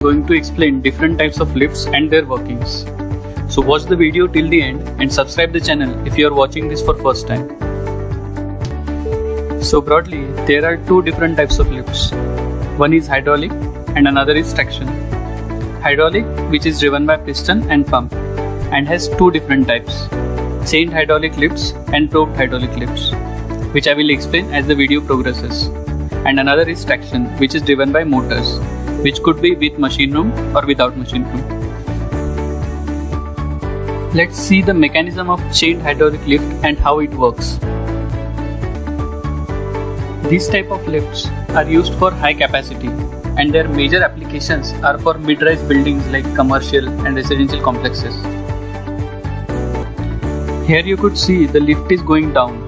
Going to explain different types of lifts and their workings. So watch the video till the end and subscribe the channel if you are watching this for first time. So broadly, there are two different types of lifts. One is hydraulic and another is traction. Hydraulic, which is driven by piston and pump and has two different types: chained hydraulic lifts and roped hydraulic lifts, which I will explain as the video progresses. And another is traction, which is driven by motors, which could be with machine room or without machine room. Let's see the mechanism of chained hydraulic lift and how it works. These type of lifts are used for high capacity, and their major applications are for mid-rise buildings like commercial and residential complexes. Here you could see the lift is going down.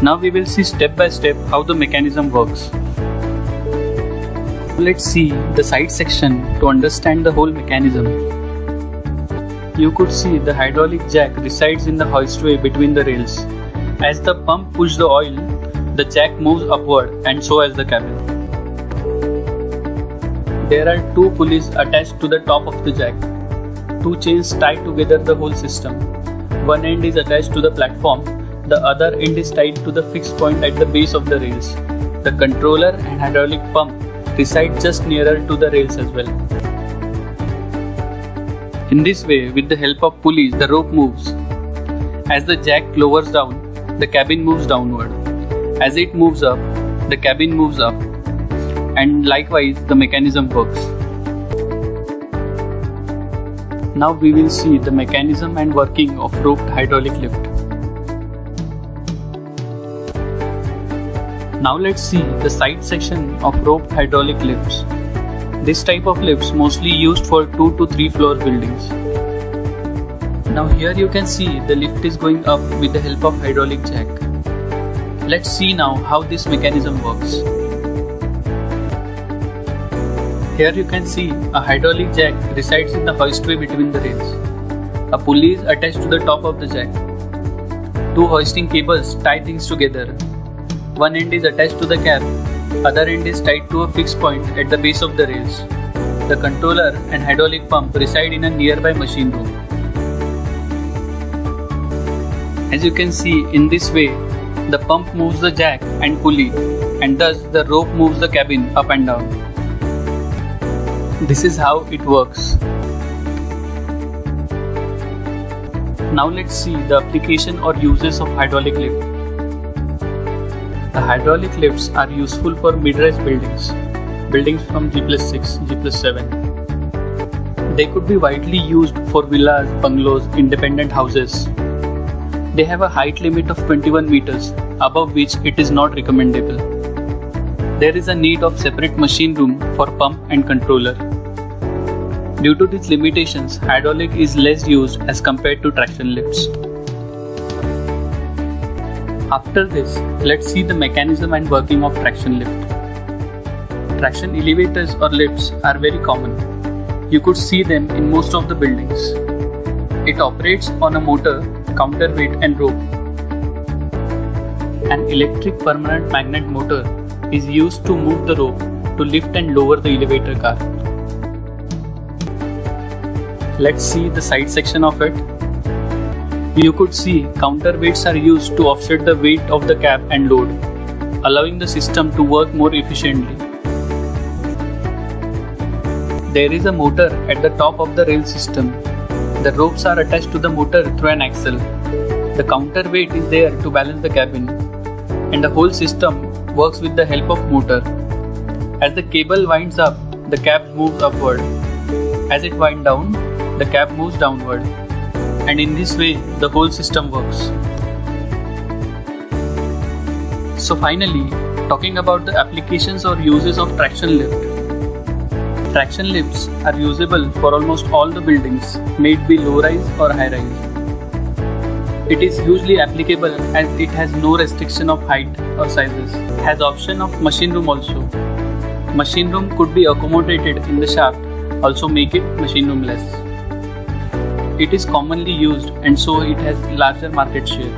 Now we will see step by step how the mechanism works. Let's see the side section to understand the whole mechanism. You could see the hydraulic jack resides in the hoistway between the rails. As the pump pushes the oil, the jack moves upward and so as the cabin. There are two pulleys attached to the top of the jack. Two chains tie together the whole system. One end is attached to the platform, the other end is tied to the fixed point at the base of the rails. The controller and hydraulic pump reside just nearer to the rails as well. In this way, with the help of pulleys, the rope moves. As the jack lowers down, the cabin moves downward. As it moves up, the cabin moves up. And likewise, the mechanism works. Now we will see the mechanism and working of roped hydraulic lift. Now let's see the side section of roped hydraulic lifts. This type of lifts mostly used for 2 to 3 floor buildings. Now here you can see the lift is going up with the help of hydraulic jack. Let's see now how this mechanism works. Here you can see a hydraulic jack resides in the hoistway between the rails. A pulley is attached to the top of the jack. Two hoisting cables tie things together. One end is attached to the cab, other end is tied to a fixed point at the base of the rails. The controller and hydraulic pump reside in a nearby machine room. As you can see, in this way, the pump moves the jack and pulley, and thus the rope moves the cabin up and down. This is how it works. Now let's see the application or uses of hydraulic lift. The hydraulic lifts are useful for mid-rise buildings from G+6, G+7. They could be widely used for villas, bungalows, independent houses. They have a height limit of 21 meters, above which it is not recommendable. There is a need of separate machine room for pump and controller. Due to these limitations, hydraulic is less used as compared to traction lifts. After this, let's see the mechanism and working of traction lift. Traction elevators or lifts are very common. You could see them in most of the buildings. It operates on a motor, counterweight and rope. An electric permanent magnet motor is used to move the rope to lift and lower the elevator car. Let's see the side section of it. You could see counterweights are used to offset the weight of the cab and load, allowing the system to work more efficiently. There is a motor at the top of the rail system. The ropes are attached to the motor through an axle. The counterweight is there to balance the cabin, and the whole system works with the help of motor. As the cable winds up, the cab moves upward. As it winds down, the cab moves downward. And in this way, the whole system works. So finally, talking about the applications or uses of traction lift. Traction lifts are usable for almost all the buildings, may it be low-rise or high-rise. It is usually applicable as it has no restriction of height or sizes. Has option of machine room also. Machine room could be accommodated in the shaft, also make it machine room less. It is commonly used and so it has larger market share.